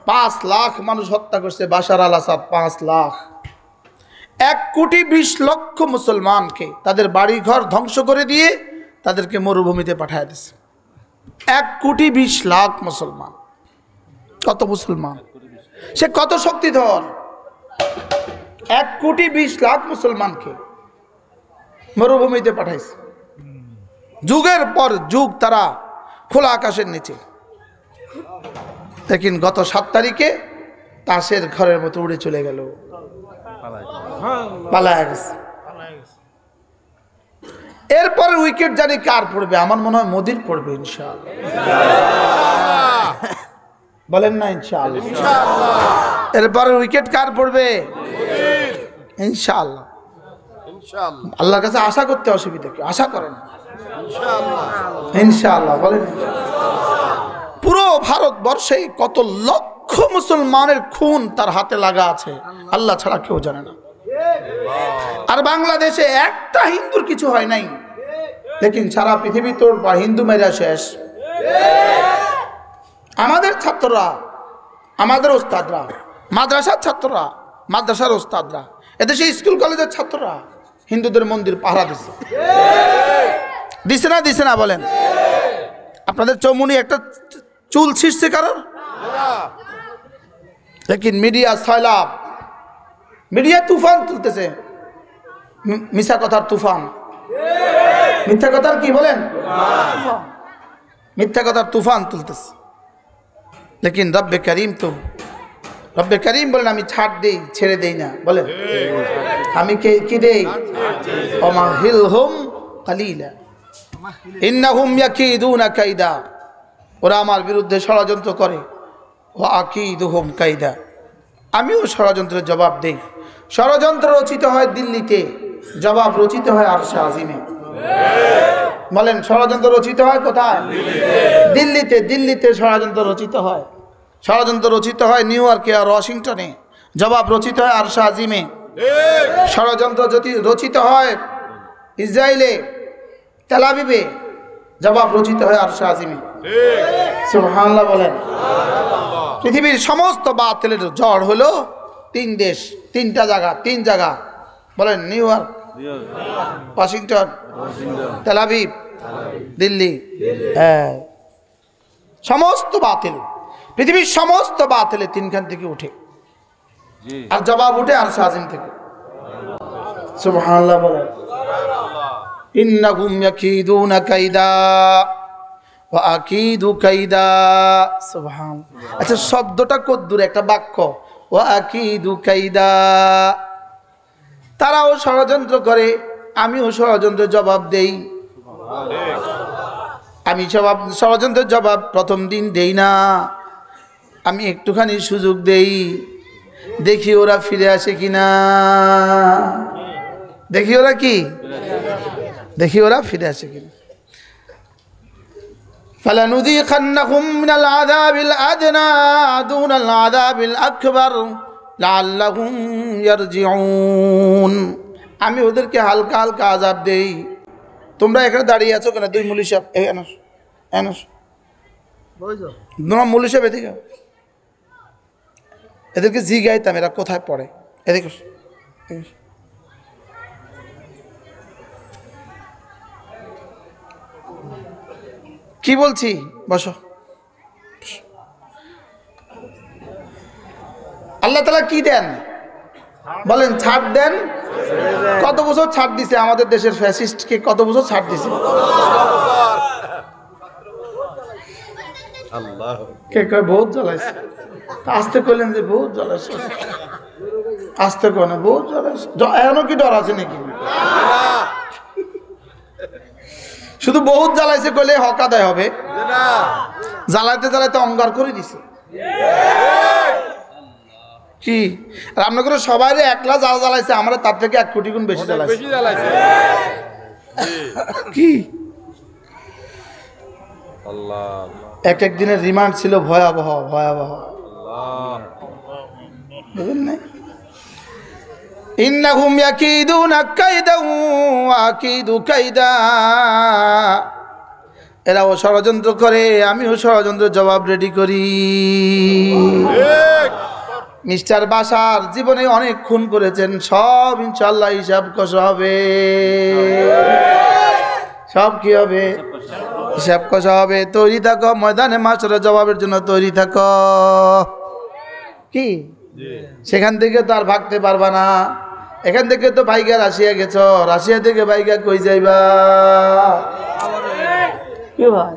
5 লাখ মানুষ হত্যা করছে বাশার আল আসাদ। 5 লাখ, 1,20,00,000 মুসলমানকে তাদের বাড়িঘর ধ্বংস করে দিয়ে তাদেরকে মরুভূমিতে পাঠিয়ে দিয়েছে। 1,20,00,000 মুসলমান। কত মুসলমান? সে কত শক্তিধর! 1,20,00,000 মুসলমানকে মরুভূমিতে পাঠাইছে। যুগের পর যুগ তারা খোলা আকাশের নিচে, দেখেন গত 7 তারিখে তাসের ঘরের মতো উড়ে চলে গেল, পালায়া গেছে। এরপরে উইকেট জানি কার পড়বে, আমার মনে হয় মোদির পড়বে ইনশাআল্লাহ। বলেন না ইনশাআল্লাহ। এরপরে উইকেট কার পড়বে? ইনশাআল্লাহ। আল্লাহর কাছে আশা করতে অসুবিধা কি? আশা করেন ইনশাআল্লাহ। বলেন পুরো ভারতবর্ষে কত লক্ষ মুসলমানের খুন তার হাতে লাগা আছে আল্লাহ ছাড়া কেউ জানে না। আর বাংলাদেশে একটা হিন্দুর কিছু হয় নাই, লেকিন সারা পৃথিবী তোর বা হিন্দু মেরা শেষ। আমাদের ছাত্ররা, আমাদের ওস্তাদরা, মাদ্রাসার ছাত্ররা, মাদ্রাসার ওস্তাদরা, এদেশে স্কুল কলেজের ছাত্ররা হিন্দুদের মন্দির পাহারা দিছে। দিছে না দিছে না? বলেন। আপনাদের চৌমুনি একটা চুল ছিঁড়ছে কারোর? লেকিন মিডিয়া সয়লাব, মিডিয়া তুফান তুলতেছে, মিথ্যা কথার তুফান। মিথ্যা কথার কি বলেন? মিথ্যা কথার তুফান তুলতেছে। লেকিন রব্বে করিম তো, রব্বে করিম বলেন আমি ছাড় দেই, ছেড়ে দেই না। বলেন আমি কি দেই? ওমাহিলহুম কালিলা ইন্নাহুম ইয়াকিদুনা কাইদা। ওরা আমার বিরুদ্ধে ষড়যন্ত্র করে। ওয়া আকিদুহুম কাইদা, আমিও ষড়যন্ত্রের জবাব দেই। ষড়যন্ত্র রচিত হয় দিল্লিতে, জবাব রচিত হয় আরশে আজিমে। বলেন ষড়যন্ত্র রচিত হয় কোথায়? দিল্লিতে। দিল্লিতে ষড়যন্ত্র রচিত হয়। ষড়যন্ত্র রচিত হয় নিউ ইয়র্কে আর ওয়াশিংটনে, জবাব রচিত হয় আরশে আজিমে। ষড়যন্ত্র রচিত হয় ইসরায়েলে, তেল আবিবে, জবাব রচিত হয় আরশে আজিমে। সুবহানাল্লাহ বলেন। পৃথিবীর সমস্ত বাতিলের ঝড় হলো 3 দেশ, 3টা জায়গা, 3 জায়গা। বলেন new York, Washington, Tel Aviv, Delhi. হ্যাঁ, সমস্ত বাতিল, পৃথিবীর সমস্ত বাতিলে 3খান থেকে উঠে, আর জবাব উঠে আরশে আজিম থেকে। সুবহানাল্লাহ বলেন। ইন্নাহুম ইয়াকিদুনা কাইদা ওয়া আকিদু কাইদা। সুবহানাল্লাহ। আচ্ছা, শব্দটা কদ্দুর একটা বাক্য, ওয়া আকিদু কাইদা। তারাও ষড়যন্ত্র করে, আমিও ষড়যন্ত্রের জবাব দেই। আমি ষড়যন্ত্রের জবাব প্রথম দিন দেই না, আমি একটুখানি সুযোগ দেই, দেখি ওরা ফিরে আসে কিনা। দেখি ওরা কি, দেখি ওরা ফিরে আসে কিনা। فَلَنُذِيقَنَّهُمْ مِنَ الْعَذَابِ الْأَدْنَى دُونَ الْعَذَابِ الْأَكْبَرِ لَعَلَّهُمْ يَرْجِعُونَ। আমি ওদেরকে হালকা হালকা আযাব দেই। তোমরা এখানে দাঁড়িয়ে আছো কেন? 2 মুলি সাহেব এখানে মুলি সাহেব এদিকে, এদেরকে জিজ্ঞাইতাম এরা কোথায় পড়ে। এদিকে কি বলছি, বসো। আল্লাহ তাআলা কি দেন বলেন? ছাড় দেন। কত বছর ছাড় দিছে আমাদের দেশের ফ্যাসিস্টকে? কত বছর ছাড় দিছে? কে কয় বহুত জ্বালাইছে, আসতে কইলেন যে বহুত জ্বালাইছে, আসতে কয় না বহুত জ্বালাইছে। এখনো কি ডর আছে নাকি? শুধু বহুত জ্বালাইছে কইলে হক আদায় হবে? জ্বালাইতে জ্বালাইতে অঙ্গার করে দিছে। কি রান্না করে সবাই একলা জাল জ্বালাইছে, আমরা তার থেকে 1 কোটি গুণ বেশি জ্বালাইছে। কি এক এক দিনের রিমান্ড ছিল ভয়াবহ ভয়াবহ। বুঝলেন না? ইন্নাহুম ইয়াকিদুনা কাইদা ওয়া আকিদু কাইদা। এরাও ষড়যন্ত্র করে, আমিও ষড়যন্ত্রের জবাব রেডি করি। মিস্টার বাশার জীবনে অনেক খুন করেছেন, সব ইনশাআল্লাহ হিসাব কষা হবে। সব কি হবে? হিসাব কষা হবে। তৈরি থাকো, ময়দানে মাশারের জবাবের জন্য তৈরি থাকো। কি সেখান থেকে তো আর ভাগতে পারবা না। এখান থেকে তো ভাইগা রাশিয়া গেছ, রাশিয়া থেকে ভাইগা কই যাইবা? কি ভাই?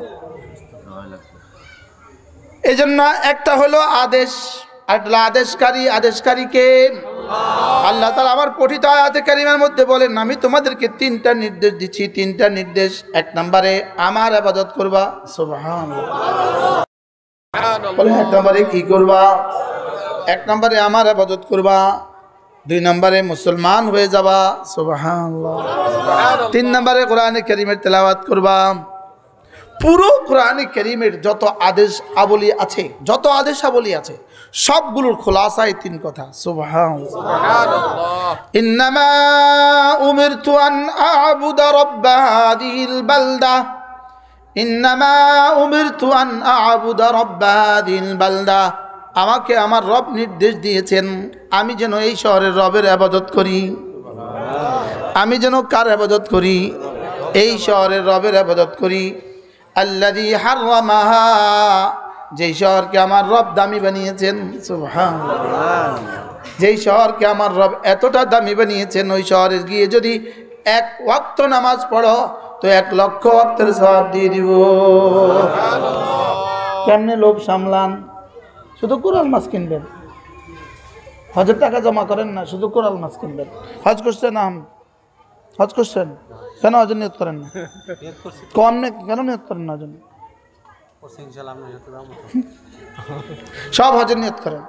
এই জন্য একটা হলো আদেশ, আর আদেশকারী। আদেশকারীকে আল্লাহ তাআলা আমার পঠিত আয়াতে কারিমার মধ্যে বলেন, আমি তোমাদেরকে 3টা নির্দেশ দিচ্ছি। 3টা নির্দেশ। 1 নম্বরে আমার ইবাদত করবা। সুবহানাল্লাহ। বলেন 1 নম্বরে কি করবা? 1 নম্বরে আমার ইবাদত করবা। 2 নম্বরে মুসলমান হয়ে যাবা। সুবহানাল্লাহ। 3 নম্বরে কোরআনে কারীমের তেলাওয়াত করবা। পুরো কোরআনে কারীমের যত আদেশ আবলি আছে, যত আদেশ আবলি আছে, সবগুলোর খোলাসায় 3 কথা। সুবহানাল্লাহ। ইন্নামা উমিরতু আন আ'বুদা রাব্ব হাযিহিল বালদা। ইন্নামা উমিরতু আন আ'বুদা রাব্ব হাযিহিল বালদা। আমাকে আমার রব নির্দেশ দিয়েছেন আমি যেন এই শহরের রবের ইবাদত করি। আমি যেন কার ইবাদত করি? এই শহরের রবের ইবাদত করি। আল্লাযী হারামাহা, যেই শহরকে আমার রব দামি বানিয়েছেন। সুবহানাল্লাহ। যেই শহরকে আমার রব এতটা দামি বানিয়েছেন, ওই শহরে গিয়ে যদি 1 ওয়াক্ত নামাজ পড়ো তো 1 লক্ষ ওয়াক্তের সওয়াব দিয়ে দিব। সুবহানাল্লাহ। কেমনে লোভ সামলান? শুধু কোরাল মাছ কিনবেন, হজের টাকা জমা করেন না, শুধু কোরাল মাছ কিনবেন। হজ করছেন? হজ করছেন? কেন হজের নিয়ত করেন না? কম কেন নিয়ত করেন না? হজের সব হজের নিয়ত করেন।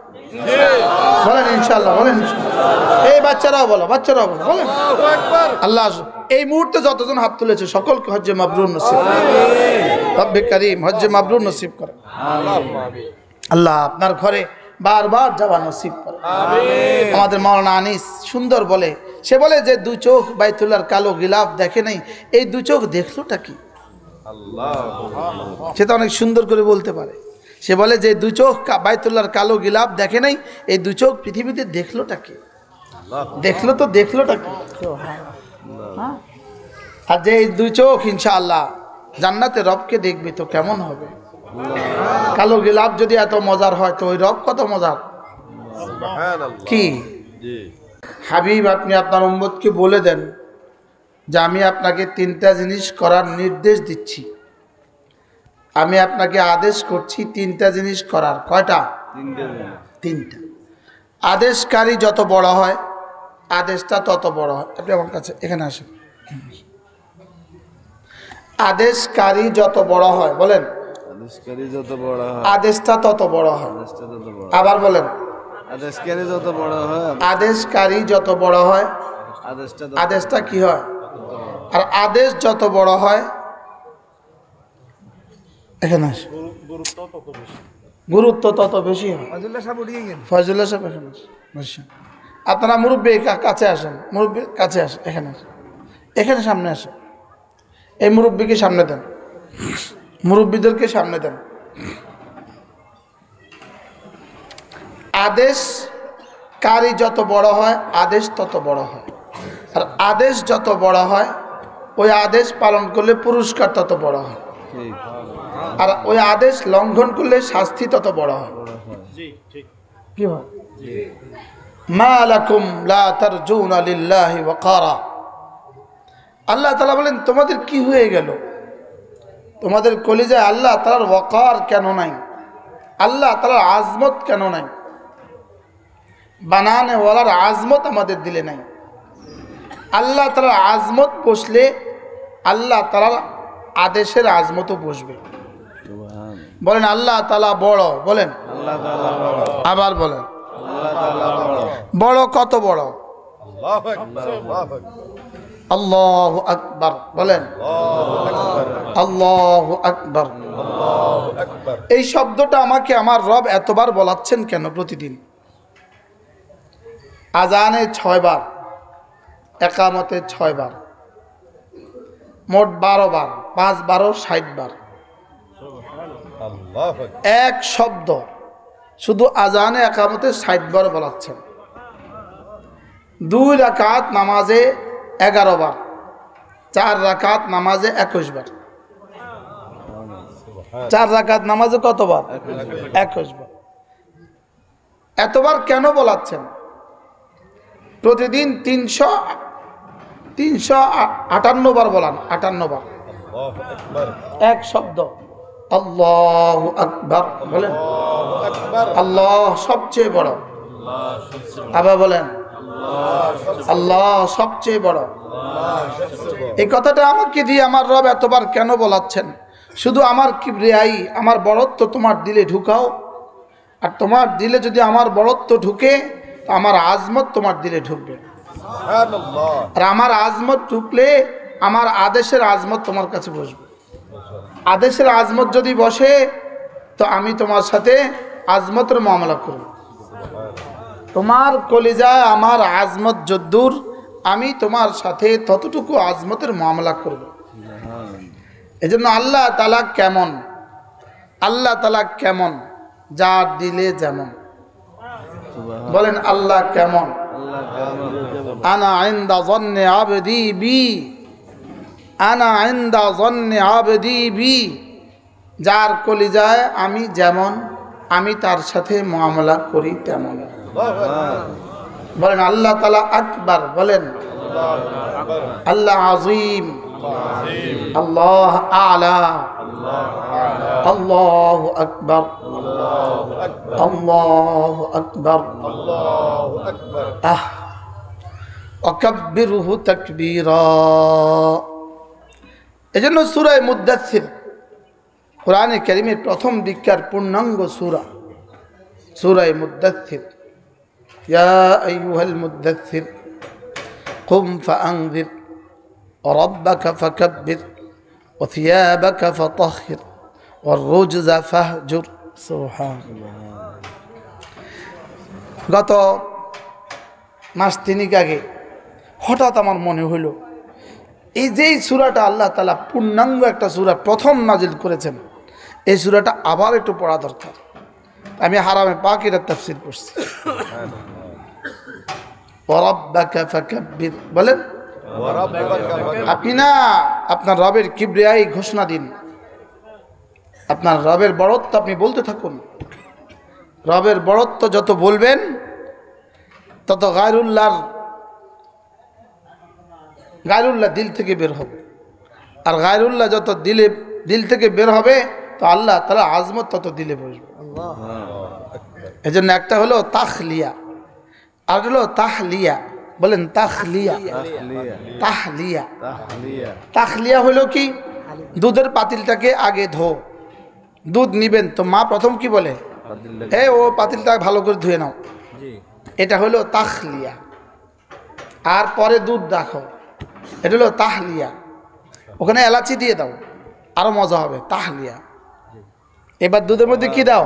বলেন ইনশাআল্লাহ, বলেন ইনশাআল্লাহ। এই বাচ্চারাও বলো, বাচ্চারাও বলো, বলেন আল্লাহ। এই মুহূর্তে যতজন হাত তুলেছে সকলকে হজ্জে মাবরুর নসিব আমিন। রব্বে কারীম হজ্জে মাবরুর নসিব করে আল্লাহ। আপনার ঘরে বারবার যাওয়া নসিব করে আমিন। আমাদের মাওলানা আনিস সুন্দর বলে, সে বলে যে 2 চোখ বাইতুল্লাহর কালো গিলাফ দেখে নাই, এই 2 চোখ দেখলোটা কি? সে তো অনেক সুন্দর করে বলতে পারে। সে বলে যে 2 চোখ বাইতুল্লাহর কালো গিলাফ দেখে নাই, এই 2 চোখ পৃথিবীতে দেখলোটা কি? দেখলোটা কি? আর যে এই 2 চোখ ইনশাআল্লাহ জান্নাতে রবকে দেখবে তো কেমন হবে? কালো গিলাফ যদি এত মজার হয় তো ওই রব কত মজার। কি হাবিব, আপনি আপনার উম্মতকে বলে দেন যে আমি আপনাকে 3টা জিনিস করার নির্দেশ দিচ্ছি, আমি আপনাকে আদেশ করছি 3টা জিনিস করার। কয়টা? 3টা। আদেশকারী যত বড় হয় আদেশটা তত বড় হয়। আপনি আমার কাছে এখানে আসেন। আদেশকারী যত বড় হয়, বলেন আদেশকারী যত বড় হয় আদেশটা তত বড় হয়। আবার বলেন আদেশকারী যত বড় হয়, আদেশকারী যত বড় হয় আদেশটা কি হয়? আর আদেশ যত বড় হয়, এখানে আসে, গুরুত্ব তত বেশি হয়। ফয়জুল্লাহ সাহেব এখানে আসেন। আপনারা মুরব্বী কাছে আসেন, মুরব্বীর কাছে আসেন, এখানে আসেন, এখানে সামনে আসেন। এই মুরব্বীকে সামনে দেন, মুরব্বীদেরকে সামনে দেন। আদেশকারী যত বড় হয় আদেশ তত বড় হয়, আর আদেশ যত বড় হয় ওই আদেশ পালন করলে পুরস্কার তত বড় হয়, আর ওই আদেশ লঙ্ঘন করলে শাস্তি তত বড় হয়। কি হয়? মা লাকুম লা তারজুনা লিল্লাহি ওয়াকারা। আল্লাহ তাআলা বলেন তোমাদের কি হয়ে গেল? তোমাদের কলিজায় আল্লাহ তাআলার ওয়াকার কেন নাই? আল্লাহ তাআলার আজমত কেন নাই? বানানে ওয়ালার আজমত আমাদের দিলে নাই। আল্লাহ তাআলার আজমত বসলে আল্লাহ তাআলার আদেশের আজমতও বসবে। বলেন আল্লাহ তাআলা বড়, বলেন আল্লাহ তাআলা বড়। আবার বলেন আল্লাহ তাআলা বড়। বড় কত বড়? আল্লাহু আকবার। আল্লাহু আকবার, বলেন আল্লাহু আকবার। এই শব্দটা আমাকে আমার রব এতবার বলাচ্ছেন কেন প্রতিদিন? আজানে 6 বার, একামতে 6 বার, মোট 12 বার, 5 12 60 বার। এক শব্দ শুধু আজানে একামতে 60 বার বলাচ্ছেন। 2 রাকাত নামাজে 11 বার, 4 রাকাত নামাজে 21 বার। 4 রাকাত নামাজে কতবার? 21 বার। এতবার কেন বলাচ্ছেন? প্রতিদিন 358 বার বলান, 58 বার এক শব্দ আল্লাহু আকবার বলেন। আল্লাহ সবচেয়ে বড়, আবার বলেন আল্লাহ সবচেয়ে বড়। এই কথাটা আমাকে দিয়ে আমার রব এতবার কেন বলাচ্ছেন? শুধু আমার কিবরিয়াই, আমার বড়ত্ব তোমার দিলে ঢুকাও, আর তোমার দিলে যদি আমার বড়ত্ব ঢুকে তো আমার আজমত তোমার দিলে ঢুকবে। আর আমার আজমত ঢুকলে আমার আদেশের আজমত তোমার কাছে বসবে। আদেশের আজমত যদি বসে তো আমি তোমার সাথে আজমতের মামলা করব। তোমার কলিজায় আমার আজমত যদ্দূর, আমি তোমার সাথে ততটুকু আজমতের মামলা করব। এজন্য আল্লাহ তাআলা কেমন, আল্লাহ তাআলা কেমন, যার দিলে যেমন। বলেন আল্লাহ কেমন? আনা ইনদা যন্নি আবদি বি, আনা ইনদা যন্নি আবদি বি। যার কলিজায় আমি যেমন, আমি তার সাথে মুআমালা করি তেমন। বলেন আল্লাহ তাআলা আকবার, বলেন আল্লাহ আযীম, আল্লাহ আ'লা, আল্লাহু আকবার, আল্লাহু আকবার, ওয়াকাব্বিরহু তাকবীরা। এজন্য সূরা মুদ্দাসসির কোরআনে কারীমের প্রথম দিককার পূর্ণাঙ্গ সূরা, সূরা মুদ্দাসসির। ইয়া আইয়ুহাল মুদ্দাসসির কুম ফাআনযির ওয়ারাব্বাকা ফাকাব্বির ওয়াথিয়াবাকা ফাতাহহির ওয়াররুজজা ফাহজুর। সুবহানাল্লাহ। গত মাস 3 আগে হঠাৎ আমার মনে হইল এই যে সূরাটা আল্লাহ তাআলা পূর্ণাঙ্গ একটা সূরা প্রথম নাজিল করেছেন, এই সূরাটা আবার একটু পড়া দরকার। আমি হারামে পাকের তাফসীর পড়ছি। ওয়ারাব্বাকা ফাকাব্বির, বলেন আপনি না আপনার রবের কিবরিয়াই ঘোষণা দিন, আপনার রবের বড়ত্ব আপনি বলতে থাকুন। রবের বড়ত্ব যত বলবেন তত গায়রুল্লাহ দিল থেকে বের হবে, আর গায়রুল্লাহ যত দিল থেকে বের হবে তো আল্লাহ তাআলা আজমত তত দিলে বসবে। এজন্য একটা হলো তাখলিয়া আর হলো তাহলিয়া। বলেন তাখলিয়া, তাহলিয়া। তাখলিয়া হলো কি? দুধের পাতিলটাকে আগে ধো, দুধ নিবেন তো মা প্রথম কি বলে, ও পাতিলটা ভালো করে ধুয়ে নাও, এটা হলো তাখলিয়া। আর পরে দুধ রাখো, এটা হলো তাহলিয়া। ওখানে এলাচি দিয়ে দাও, আরো মজা হবে, তাহলিয়া। এবার দুধের মধ্যে কি দাও?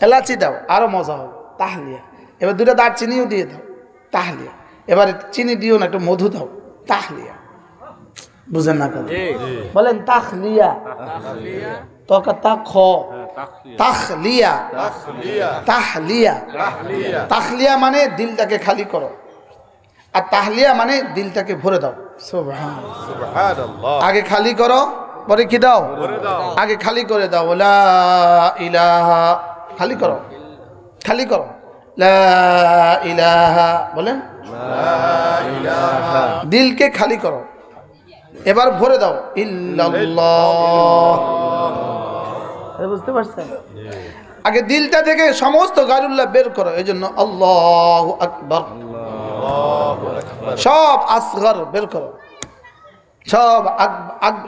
এলাচি দাও, আরো মজা হবে, তাহলিয়া। এবার 2টা দারচিনিও দিয়ে দাও, তাহলিয়া। এবার চিনি দিও না, একটু মধু দাও, তাহলিয়া। বুঝেন না কেন? বলেন তাখলিয়া, তাখলিয়া, তাহলিয়া। তাখলিয়া মানে দিলটাকে খালি করো, আর তাহলিয়া মানে দিলটাকে ভরে দাও। সুবহানাল্লাহ। আগে খালি করো, পরে কি দাও? আগে খালি করে দাও, লা ইলাহা, খালি করো, খালি করো, লা ইলাহা, বলেন দিলকে খালি করো। এবার ভরে দাও ইল্লাল্লাহ। বুঝতে পারছেন? আগে দিলটা থেকে সমস্ত গায়রুল্লাহ বের করো। এই জন্য আল্লাহু আকবার, সব আসগর বের করো, সব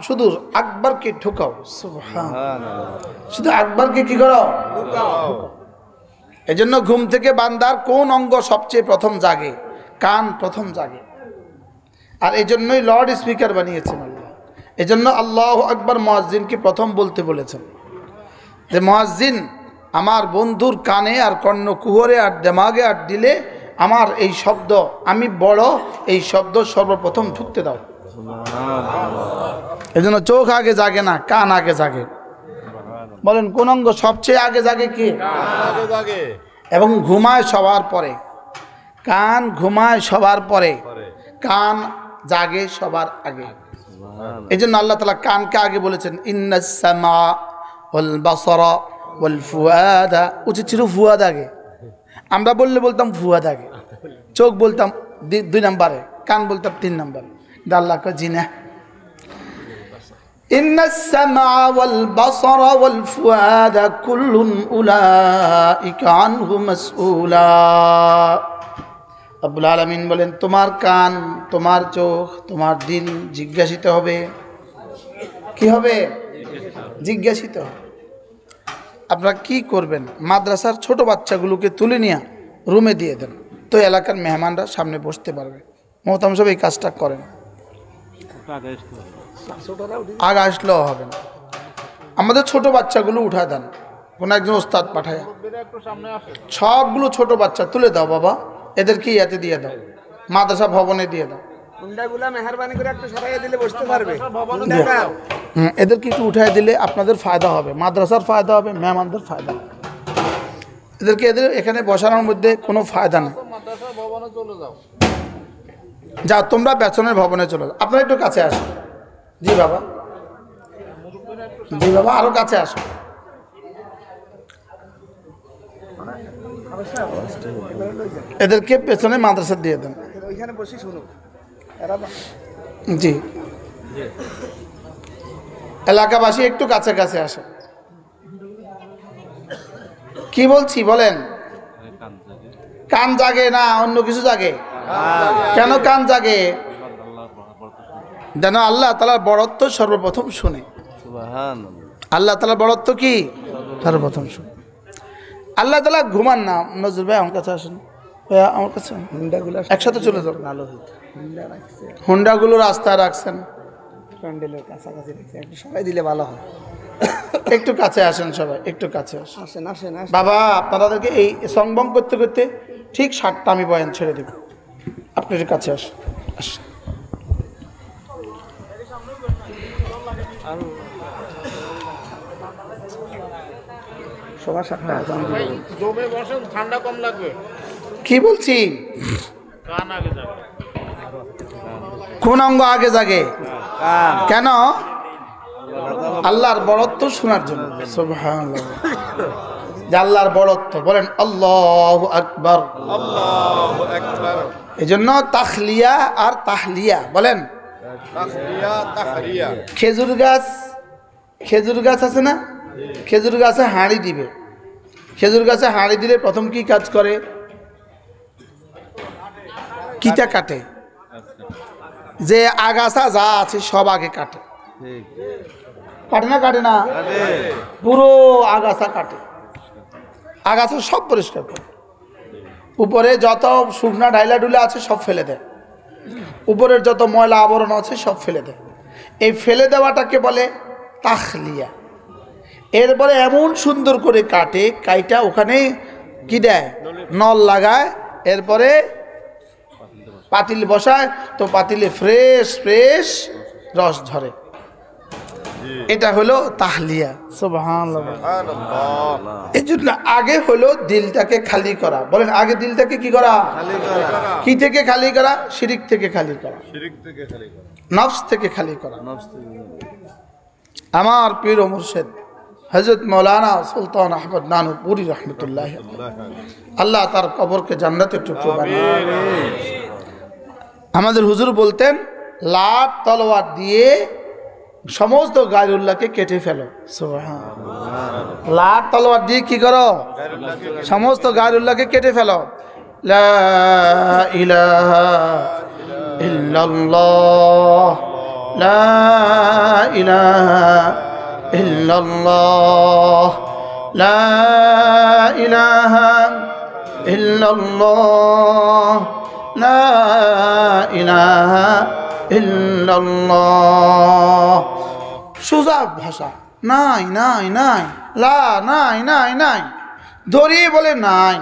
শুধু আকবরকে ঢুকাও। সুবহানাল্লাহ। শুধু আকবরকে কি করো? ঢুকাও। এই জন্য ঘুম থেকে বান্দার কোন অঙ্গ সবচেয়ে প্রথম জাগে? কান প্রথম জাগে। আর এই জন্যই লাউড স্পিকার বানিয়েছেন আল্লাহ। এই জন্য আল্লাহু আকবার মুয়াজ্জিনকে প্রথম বলতে বলেছেন, যে মুয়াজ্জিন আমার বন্ধুর কানে আর কর্ণকুহরে আর দেমাগে আর দিলে আমার এই শব্দ, আমি বড়, এই শব্দ সর্বপ্রথম ঢুকতে দাও। এই জন্য চোখ আগে জাগে না, কান আগে জাগে। বলেন কোন অঙ্গ সবচেয়ে আগে জাগে? কি আগে জাগে এবং ঘুমায় সবার পরে। কান ঘুমায় সবার পরে, কান জাগে সবার আগে। এই জন্য আল্লাহ তাআলা কানকে আগে বলেছেন ইন্নাস সামা ওয়াল বাসারা ওয়াল ফুয়াদা। উচিত ছিল ফুয়াদ আগে, আমরা বলতাম ফুয়াদ আগে, চোখ বলতাম 2 নম্বরে, কান বলতাম 3 নম্বরে। আল্লাহ কে জিনা ইন্নাস সামা ওয়াল বাসারা ওয়াল ফুয়াদা কুল্লুন উলাইকা আনহু মাসউলা। রব্বুল আলামিন বলেন তোমার কান, তোমার চোখ, তোমার দিল জিজ্ঞাসিত হবে। কি হবে? জিজ্ঞাসিত হবে। আপনারা কি করবেন? মাদ্রাসার ছোট বাচ্চাগুলোকে তুলে নিয়ে রুমে দিয়ে দেন, তো এলাকার মেহমানরা সামনে বসতে পারবে। মোহতারাম সাহেব এই কাজটা করেন। আগে আসলেও হবে না, আমাদের ছোট বাচ্চাগুলো উঠা দেন, কোনো একজন ওস্তাদ পাঠায় সবগুলো ছোট বাচ্চা তুলে দাও বাবা, এদেরকে ইয়াতে দিয়ে দাও, মাদ্রাসা ভবনে দিয়ে দাও। এদেরকে একটু উঠাই দিলে আপনাদের ফায়দা হবে, মাদ্রাসার ফায়দা হবে, মেহমানদের ফায়দা হবে। এদের এখানে বসানোর মধ্যে কোনো ফায়দা নেই। যাও তোমরা বেতনের ভবনে চলে যাও। আপনারা একটু কাছে আসো। জি বাবা, জি বাবা, আরো কাছে আসো। এদেরকে পেছনে মাদ্রাসা দিয়ে দেন। জি, এলাকাবাসী একটু কাছে কাছে আসে। কি বলছি বলেন? কান জাগে না অন্য কিছু জাগে? কেন কান জাগে? যেন আল্লাহ তাআলার বড়ত্ব সর্বপ্রথম শুনে। আল্লাহ তাআলার বড়ত্ব কি সর্বপ্রথম শুনে। আল্লাহ তাআলা ঘুমান না। নজরুল ভাই আমার কাছে আসেন, আমার কাছে একসাথে চলে যান। হুন্ডাগুলো রাস্তায় রাখছেন, প্যান্ডেলের কাছাকাছি সবাই দিলে ভালো হয়। একটু কাছে আসেন সবাই, একটু কাছে আসেন। আসেন বাবা, আপনাদেরকে এই সংবং করতে করতে ঠিক 7টা আমি বয়ান ছেড়ে দেব। আপনাদের কাছে আসেন। ঠান্ডা কম লাগবে। কি বলছি? কান আগে যাবে। কোন অঙ্গ আগে জাগে? কেন? আল্লাহর বড়ত্ব শোনার জন্য। সুবহানাল্লাহ, আল্লাহর বড়ত্ব বলেন আল্লাহু আকবার, আল্লাহু আকবার। এজন্য তাখলিয়া আর তাহলিয়া বলেন। তাখলিয়া তাহরিয়া। খেজুর গাছ আছে না? খেজুর গাছে হাঁড়ি দিবে। খেজুর গাছে হাঁড়ি দিলে প্রথম কি কাজ করে? কিটা কাটে, যে আগাছা যা আছে সব আগে কাটে। কাটে না? কাটে না? পুরো আগাছা কাটে, আগাছা সব পরিষ্কার করে। উপরে যত শুকনা ঢাইলা ডুলা আছে সব ফেলে দেয়, উপরের যত ময়লা আবরণ আছে সব ফেলে দেয়। এই ফেলে দেওয়াটাকে বলে তাখলিয়া। এরপরে এমন সুন্দর করে কাটে, কাইটা ওখানে কি দেয়? নল লাগায়। এরপরে পাতিল বসায়, তো পাতিলে ফ্রেশ ফ্রেশ রস ঝরে। এটা হলো তাহলিয়া। সুবহানাল্লাহ। এই জন্য আগে হলো দিলটাকে খালি করা। বলেন আগে দিলটাকে কি করা? কি থেকে খালি করা? শিরিক থেকে খালি করা, নফস থেকে খালি করা। আমার পীর ও মুর্শিদ হযরত মৌলানা সুলতান আহমদ নানুপুরি রহমতুল্লাহ, আল্লাহ তার কবরকে জান্নাতের টুকরো বানায়। আমাদের হুজুর বলতেন লাত তলোয়ার দিয়ে সমস্ত গায়রুল্লাহকে কেটে ফেলো। সুবহানাল্লাহ। লাত তলোয়ার দিয়ে কি করো? সমস্ত গায়রুল্লাহকে কেটে ফেলো। লা ইলাহা ইল্লাল্লাহ, লা ইলাহা ইল্লাল্লাহ, লা ইলাহা ইল্লাল্লাহ, লা ইলাহা ইল্লাল্লাহ। সোজা ভাষা। নাই নাই নাই, লা নাই নাই নাই, ধরিয়ে বলে নাই,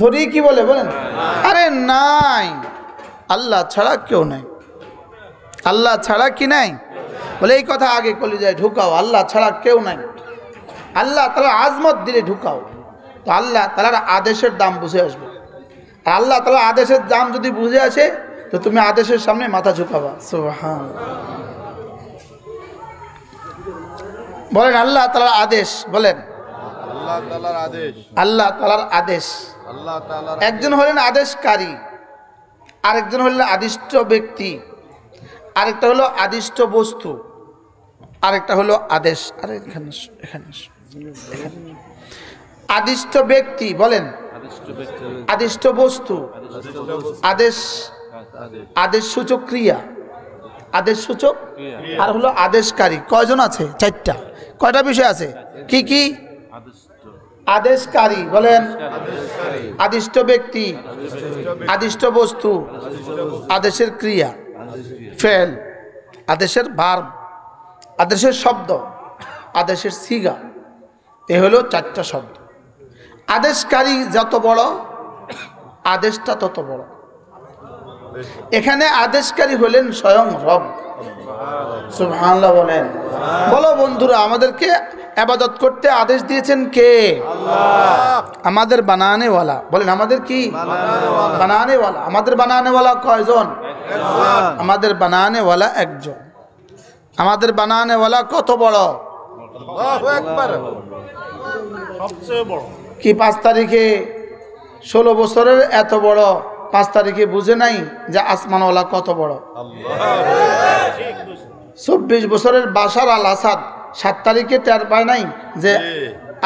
ধরিয়ে কি বলে বলেন? আরে নাই, আল্লাহ ছাড়া কেউ নাই। আল্লাহ ছাড়া কি নাই? বলে এই কথা আগে কলিজায় ঢুকাও, আল্লাহ ছাড়া কেউ নাই। আল্লাহ তাআলা আজমত দিলে ঢুকাও, তো আল্লাহ তাআলার আদেশের দাম বুঝে আসবে। আর আল্লাহ তাআলার আদেশের দাম যদি বুঝে আসে তো তুমি আদেশের সামনে মাথা ঝুঁকাবা। সুবহানাল্লাহ। বলেন আল্লাহ তাআলার আদেশ, বলেন আল্লাহ তাআলার আদেশ। আল্লাহ তাআলার আদেশ। আল্লাহ তাআলার একজন হলেন আদেশকারী, আরেকজন হলেন আদিষ্ট ব্যক্তি, আরেকটা হলো আদিষ্ট বস্তু, আরেকটা হলো আদেশ। আরে এখানে আদিষ্ট ব্যক্তি বলেন, আদিষ্ট বস্তু, আদেশ, আদেশ সূচক ক্রিয়া, আদেশ সূচক, আর হলো আদেশকারী। কয়জন আছে? চারটা। কয়টা বিষয় আছে? কি কি? আদেশকারী বলেন, আদিষ্ট ব্যক্তি, আদিষ্ট বস্তু, আদেশের ক্রিয়া ফেল, আদেশের ভার্ব, আদেশের শব্দ, আদেশের সিগা। এ হলো চারটা শব্দ। আদেশকারী যত বড় আদেশটা তত বড়। এখানে আদেশকারী হলেন স্বয়ং রব। সুবহানাল্লাহ বলেন। বলো বন্ধুরা, আমাদেরকে ইবাদত করতে আদেশ দিয়েছেন কে? আল্লাহ। আমাদের বানানেওয়ালা। বলেন আমাদের কি? বানানেওয়ালা। আমাদের বানানেওয়ালা কয়জন? একজন। আমাদের বানানেওয়ালা একজন। আমাদের বানানেওয়ালা কত বড়? আল্লাহু আকবার, সবচেয়ে বড়। কি 5 তারিখে 16 বছরের এত বড়, 5 তারিখে বুঝে নাই যে আসমানওয়ালা কত বড়? 24 বছরের বাশার আল আসাদ 7 তারিখে টের পায় নাই যে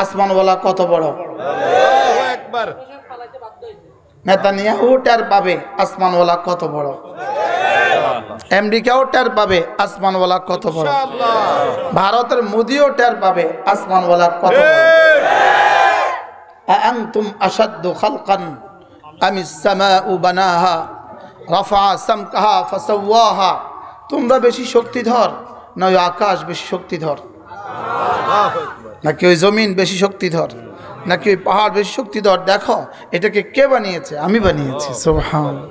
আসমানওয়ালা কত বড়? আল্লাহু আকবার। নেতানিয়াহু টের পাবে আসমানওয়ালা কত বড়, আমেরিকাও টের পাবে আসমানওয়ালা কত বড়, ভারতের মোদিও টের পাবে আসমানওয়ালা কত বড়। আআনতুম আশাদ্দু খালকান আমিস সামাউ বানাহা রাফা সামকাহা ফাসাওয়াহা। তোমরা বেশি শক্তিধর না ওই আকাশ বেশি শক্তিধর? নাকি ওই জমিন বেশি শক্তিধর? নাকি ওই পাহাড় বেশি শক্তিধর? দেখো এটাকে কে বানিয়েছে? আমি বানিয়েছি। সুবহানাল্লাহ।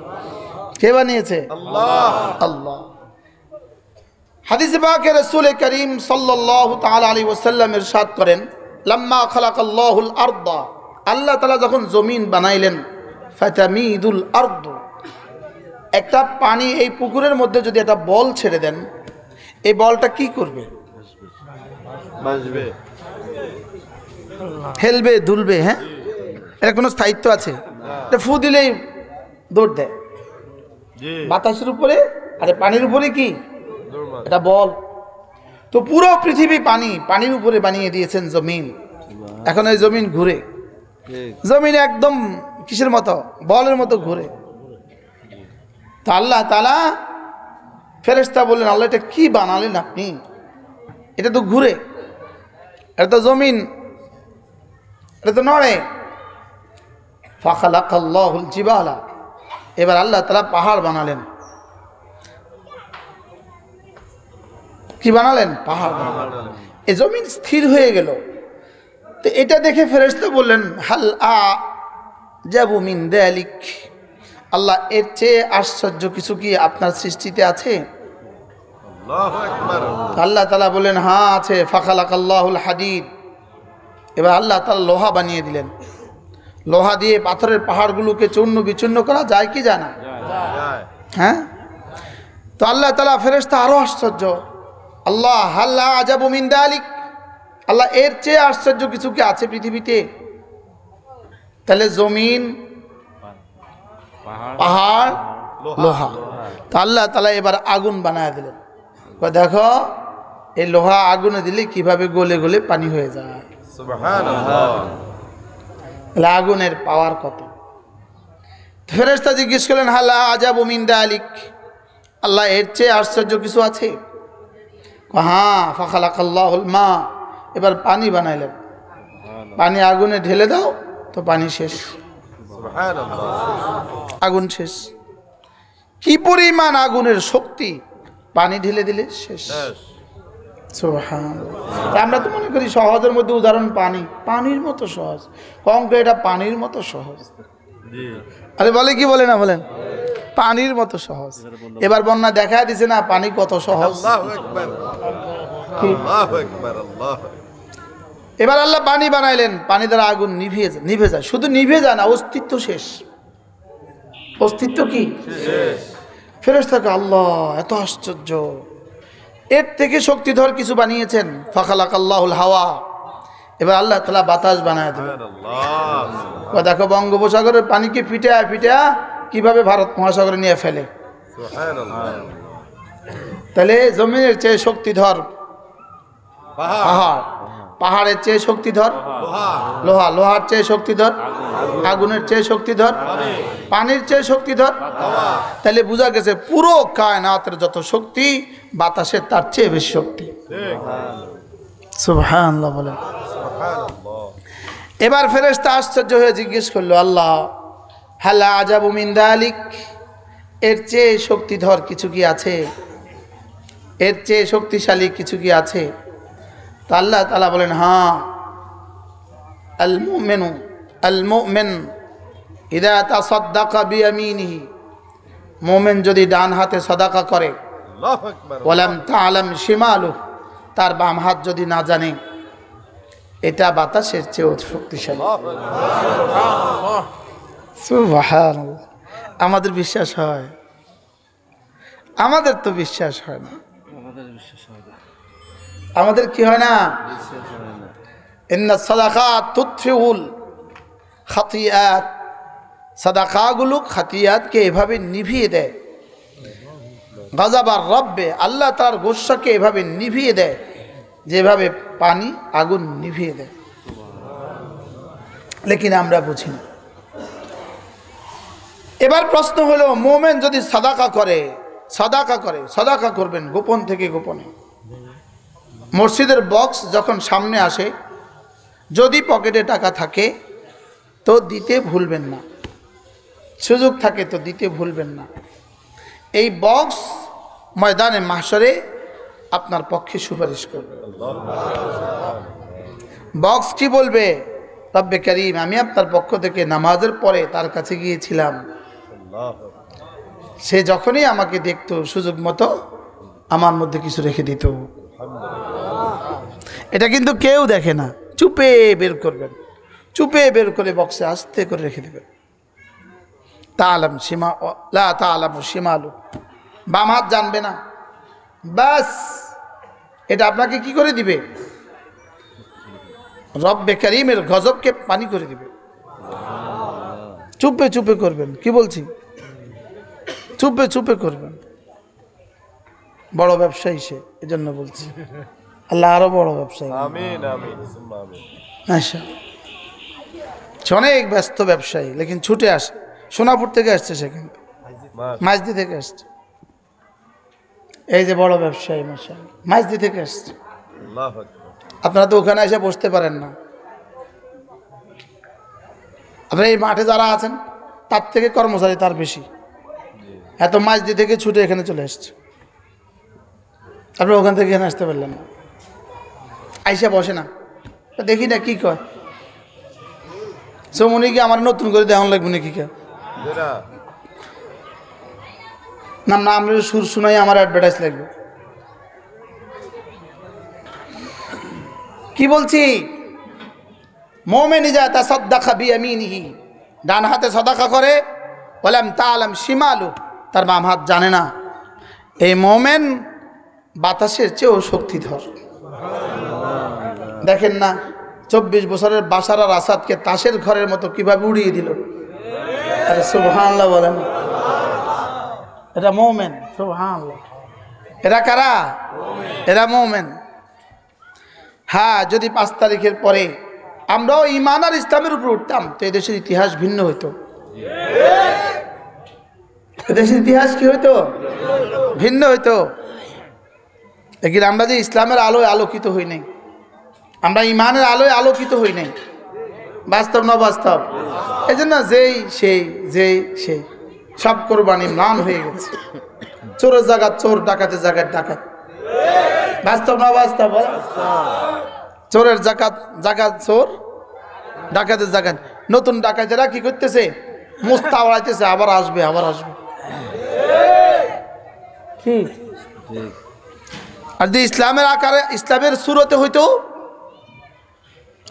কে বানিয়েছে? আল্লাহ। আল্লাহ। হাদিসে পাকে রাসূল করিম সাল্লাল্লাহু তাআলা আলাইহি ওয়াসাল্লাম ইরশাদ করেন, লাম্মা খালাকাল্লাহুল আরদা, আল্লাহ তাআলা যখন জমিন বানাইলেন, ফাতামিদুল আরদু, একটা পানি এই পুকুরের মধ্যে যদি একটা বল ছেড়ে দেন, এই বলটা কি করবে? বাজবে, হেলবে, দুলবে। হ্যাঁ, এর কোনো স্থায়িত্ব আছে? এটা ফু দিলেই দৌড় দেয় বাতাসের উপরে, আরে পানির উপরে কি এটা বল। তো পুরো পৃথিবী পানি, পানির উপরে বানিয়ে দিয়েছেন জমিন। এখন এই জমিন ঘুরে, জমিন একদম কিসের মতো? বলের মতো ঘুরে। তা আল্লাহ তাআলা ফেরেশতা বললেন, আল্লাহ এটা কি বানালেন আপনি? এটা তো ঘুরে, এটা তো জমিন, এটা তো নড়ে। ফাখালাকাল্লাহুল জিবালা, এবার আল্লাহ তাআলা পাহাড় বানালেন। কি বানালেন? পাহাড় বানালেন। এই জমিন স্থির হয়ে গেল। তো এটা দেখে ফেরেশতা বললেন, হাল আজাবু মিন যালিক, আল্লাহ এর চেয়ে আশ্চর্য কিছু কি আপনার সৃষ্টিতে আছে? আল্লাহু আকবার। আল্লাহ তাআলা বললেন, হ্যাঁ আছে। ফাখালাকাল্লাহুল হাদিদ, এবার আল্লাহ তাআলা লোহা বানিয়ে দিলেন। লোহা দিয়ে পাথরের পাহাড়গুলোকে চূর্ণ বিচূর্ণ করা যায় কি জানা? হ্যাঁ। তো আল্লাহ তাআলা ফেরেশতা আরো আশ্চর্য, আল্লাহ হাল আজাবু মিন যালিক, আল্লাহ এর চেয়ে আশ্চর্য কিছু কি আছে পৃথিবীতে? তাহলে জমিন, পাহাড়, লোহা। তো আল্লাহ তাআলা এবার আগুন বানায় দিলেন। দেখো এই লোহা আগুনে দিলে কিভাবে গলে গলে পানি হয়ে যায়। সুবহানাল্লাহ। আগুনের পাওয়ার কত! ফেরেশতা জিজ্ঞেস করলেন, হাল আজাবু মিন যালিক, আল্লাহ এর চেয়ে আশ্চর্য কিছু আছে? হ্যাঁ। ফাখালাকাল্লাহুল মা, এবার পানি বানাইলেন। পানি আগুনে ঢেলে দাও তো পানি শেষ, সুবহানাল্লাহ। আগুন শেষ। কি পরিমাণ আগুনের শক্তি! পানি ঢেলে দিলে শেষ। সুবহানাল্লাহ। আমরা তো মনে করি সহজের মধ্যে উদাহরণ পানি, পানির মতো সহজ। অঙ্ক এটা পানির মতো সহজ। আরে বলে কি বলে না বলেন? পানির মতো সহজ। এবার বন্যা দেখা দিছে না পানি কত সহজ। আল্লাহু আকবার, আল্লাহু আকবার, আল্লাহ। এবার আল্লাহ পানি বানাইলেন, পানি দ্বারা আগুন নিভে যায়। শুধু নিভে যায় না, অস্তিত্ব শেষ। অস্তিত্ব কি শেষ। ফেরেশতাকে আল্লাহ এত আশ্চর্য, এর থেকে শক্তিধর কিছু বানিয়েছেন। ফাখালাকাল্লাহুল হাওয়া, এবার আল্লাহ তাআলা বাতাস বানায় দিলেন। সুবহানাল্লাহ। দেখো বঙ্গোপসাগরের পানিকে ফিটা ফিটা কিভাবে ভারত মহাসাগরে নিয়ে ফেলে। সুবহানাল্লাহ। তাহলে জমিনের চেয়ে শক্তিধর পাহাড়। পাহাড়, পাহাড়ের চেয়ে শক্তিধর লোহা। লোহা, লোহার চেয়ে শক্তিধর আগুনের চেয়ে শক্তিধর পানির চেয়ে শক্তিধর। তাহলে বোঝা গেছে পুরো কায়নাতের যত শক্তি বাতাসের তার চেয়ে বেশি শক্তি। ঠিক। সুবহানাল্লাহ বলেন। সুবহানাল্লাহ। এবার ফেরেশতা আশ্চর্য হয়ে জিজ্ঞেস করলো, আল্লাহ হালা আজাবু মিন যালিক, এর চেয়ে শক্তিধর কিছু কি আছে? এর চেয়ে শক্তিশালী কিছু কি আছে? তো আল্লাহ তাআলা বলেন, হ্যাঁ, আল মুমিন ইদা তাসাদ্দাকা বিয়ামিনিহি, মুমিন যদি ডান হাতে সাদাকা করে, আল্লাহু আকবার। ওয়ালাম তাআলাম শিমালু, তার বাম হাত যদি না জানে, এটা বাতাসের চেয়েও শক্তিশালী। সুবহানাল্লাহ। আমাদের বিশ্বাস হয়? আমাদের তো বিশ্বাস হয় না। আমাদের কি হয় না? ইন্না সাদাকাত তুতফিউল খাতিয়াত, সাদাকাগুলো খাতিয়াতকে এভাবে নিভিয়ে দেয়। গাযাবার রব্বে, আল্লাহ তার গোসাকে এভাবে নিভিয়ে দেয় যেভাবে পানি আগুন নিভিয়ে দেয়। লেকিন আমরা বুঝি না। এবার প্রশ্ন হলো, মোমেন যদি সাদাকা করে, সাদাকা করবেন গোপন থেকে গোপনে। মসজিদের বক্স যখন সামনে আসে, যদি পকেটে টাকা থাকে তো দিতে ভুলবেন না, সুযোগ থাকে তো দিতে ভুলবেন না। এই বক্স ময়দানে মাহশরে আপনার পক্ষে সুপারিশ করবে। বক্স কি বলবে? রব্বে কারীম, আমি আপনার পক্ষ থেকে নামাজের পরে তার কাছে গিয়েছিলাম, সে যখনই আমাকে দেখতো সুযোগ মতো আমার মধ্যে কিছু রেখে দিত। এটা কিন্তু কেউ দেখে না, চুপে বের করবেন, চুপে বের করে বক্সে আস্তে করে রেখে দেবেন। তাআলাম শিমা লা তাআলামু শিমালু, বাম হাত জানবে না, বাস এটা আপনাকে কি করে দিবে? রব্বে কারীমের গজবকে পানি করে দিবে। চুপে চুপে করবেন, কি বলছি? চুপে চুপে করবেন। বড় ব্যবসায়ী সে, এজন্য বলছি। আল্লাহ আরো বড় ব্যবসায়ী। আমিন আমিন সুম্মা আমিন। আচ্ছা, সে অনেক ব্যস্ত ব্যবসায়ী, লেকিন ছুটে আসে। সোনাপুর থেকে আসছে সে, কিন্তু মাঝদি থেকে আসছে। এই যে বড় ব্যবসায়ী মাশাআল্লাহ, মাঝদি থেকে আসছে। আল্লাহু আকবার। আপনারা তো ওখানে এসে বসতে পারেন না। আপনারা এই মাঠে যারা আছেন তার থেকে কর্মচারী তার বেশি। এত মাঝদি থেকে ছুটে এখানে চলে আসছে, আপনি ওখান থেকে এখানে আসতে পারলেন না। আইসা বসে না, দেখি না কি কয়। সমনি কি আমার নতুন করে দেখান লাগবে নাকি? কে যেটা নাম না, আমরা সুর শুনাই আমার অ্যাডভার্টাইজ লাগবে। কি বলছি? মুমিন ইজা তাসাদ্দাকা বিয়ামিনিহি, ডান হাতে সাদাকা করে, ওয়ালাম তাআলাম শিমালু, তার বাম হাত জানে না। এই মুমিন বাতাসের চেয়েও শক্তিধর। দেখেন না 24 বছরের বাশার আর আসাদকে তাসের ঘরের মতো কিভাবে উড়িয়ে দিল। আরে সুবহানাল্লাহ বলেন। এটা মুমিন, সুবহানাল্লাহ। এরা কারা? এরা মুমিন। হ্যাঁ, যদি 5 তারিখের পরে আমরাও ঈমান আর ইসলামের উপর উঠতাম তো এদেশের ইতিহাস ভিন্ন হইতো। এদেশের ইতিহাস কি হইতো? ভিন্ন হইতো। লেকিন আমরা যে ইসলামের আলোয় আলোকিত হই নাই, আমরা ঈমানের আলোয় আলোকিত হই নাই। বাস্তব না বাস্তব? এই জন্য যেই সেই সব কোরবানি ম্লান হয়ে গেছে। চোরের জায়গা চোর, ডাকাতের জায়গায় ডাকাত। বাস্তব না বাস্তব? চোরের জাকাত চোর, ডাকাতের জায়গায়। নতুন ডাকাতেরা কি করতেছে? মুস্তা বাড়াইতেছে, আবার আসবে আবার আসবে। কি আর যদি ইসলামের আকারে, ইসলামের সুরতে হইতো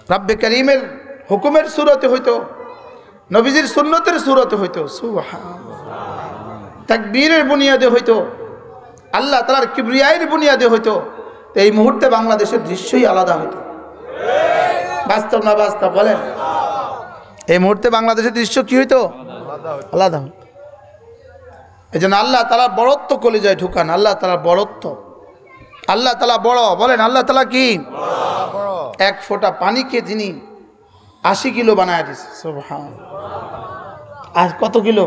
রব্বে করিমের হুকুমের সুরতে হইতো, নবীজির সুন্নতের সুরতে হইতো, তাকবীরের বুনিয়াদে হইতো, আল্লাহ তাআলার কিবরিয়ায়ের বুনিয়াদে হইতো, তো এই মুহূর্তে বাংলাদেশের দৃশ্যই আলাদা হইতো। বাস্তব না বাস্তব বলেন? এই মুহূর্তে বাংলাদেশের দৃশ্য কি হইতো? আলাদা হইতো। এই জন্য আল্লাহ তাআলার বড়ত্ব কলিজায় ঢুকান। আল্লাহ তাআলার বড়ত্ব, আল্লাহ তাআলা বড়। বলেন আল্লাহ তাআলা কি? এক ফোঁটা পানিকে যিনি 80 কিলো বানায় দিছে, সুবহানাল্লাহ। আর কত কিলো?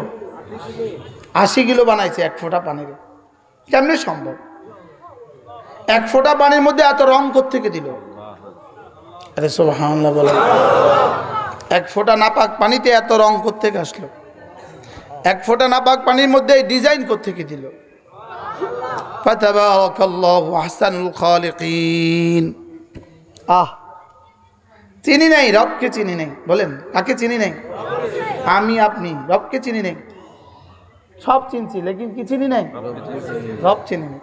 80 কিলো বানাইছে এক ফোঁটা পানির। কেমনে সম্ভব? এক ফোঁটা পানির মধ্যে এত রং কোত্থেকে দিল? আরে সুবহানাল্লাহ বলেন। এক ফোঁটা নাপাক পানিতে এত রং কোত্থেকে আসলো? এক ফোঁটা নাপাক পানির মধ্যে ডিজাইন কোত্থেকে দিল? ফাতাবারাকাল্লাহু আহসানুল খালিকিন। চিনি নাই, রবকে চিনি নাই। বলেন কাকে চিনি নাই? আমি আপনি রবকে চিনি নাই। সব চিনছি, লেকিন কি চিনি নাই? রব চিনি নাই।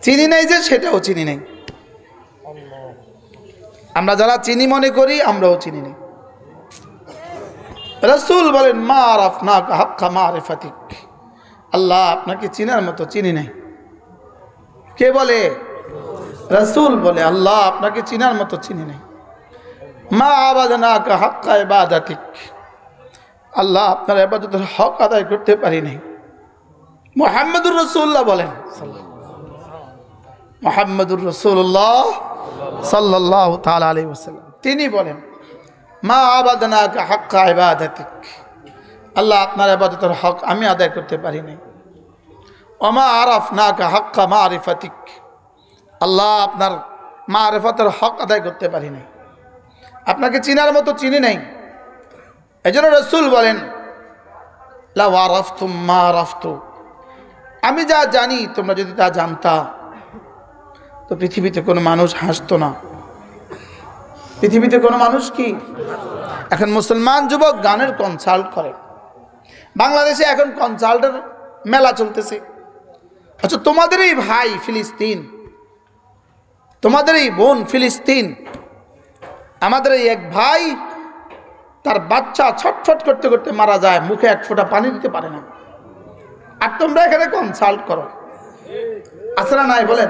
চিনি নাই যে সেটাও চিনি নাই। আমরা যারা চিনি মনে করি আমরাও চিনি নাই। রাসূল বলেন মা আরাফনাকা হাক্কা মারিফাতিক, আল্লাহ আপনাকে চিনার মতো চিনি নাই। কে বলে? রাসূল বলে আল্লাহ আপনাকে চিনার মতো চিনি নাই। মা আবাদনাকা হাক্কা ইবাদাতিক, আল্লাহ আপনার ইবাদতের হক আদায় করতে পারি নাই। মুহাম্মদুর রাসূলুল্লাহ বলেন, মুহাম্মদুর রাসূলুল্লাহ সাল্লাল্লাহু তাআলা আলাইহি ওয়াসাল্লাম তিনি বলেন মা আবাদনাকা হাক্কা ইবাদাতিক, আল্লাহ আপনার ইবাদতের হক আমি আদায় করতে পারি নাই। ওমা আরাফনাকা হাক্কা মারিফাতিক, আল্লাহ আপনার মারিফাতের হক আদায় করতে পারি নাই। আপনাকে চিনার মতো চিনি নাই। এজন্য রাসূল বলেন লাউ আরাফতুম মা আরাফতু, আমি যা জানি তোমরা যদি তা জানতা তো পৃথিবীতে কোনো মানুষ হাসতো না। পৃথিবীতে কোনো মানুষ কি? এখন মুসলমান যুবক গানের কনসার্ট করে। বাংলাদেশে এখন কনসার্টের মেলা চলতেছে। আচ্ছা তোমাদেরই ভাই ফিলিস্তিন, তোমাদেরই বোন ফিলিস্তিন, আমাদের এই এক ভাই তার বাচ্চা ছটফট করতে করতে মারা যায়, মুখে এক ফোঁটা পানি দিতে পারে না। আর তোমরা এখানে কনসাল্ট করো, আছে না নাই বলেন?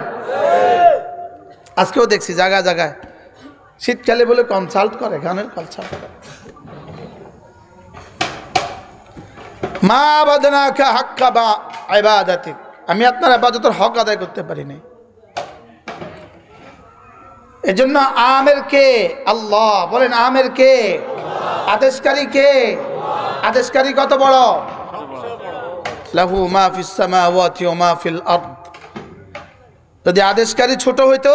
আজকেও দেখছি জায়গায় জায়গায় শীতকালে বলে কনসাল্ট করে, গানের কনসাল্ট করে। মা আবাদনাকা হাক্কা ইবাদাতিক, আমি আপনার ইবাদতের হক আদায় করতে পারি নাই। এজন্য আমের কে? আল্লাহ। বলেন আমের কে? আদেশকারী কে? আদেশকারী কত বড়? লাহু মা ফিস সামাওয়াতি ওয়া মা ফিল আরদ। যদি আদেশকারী ছোট হইতো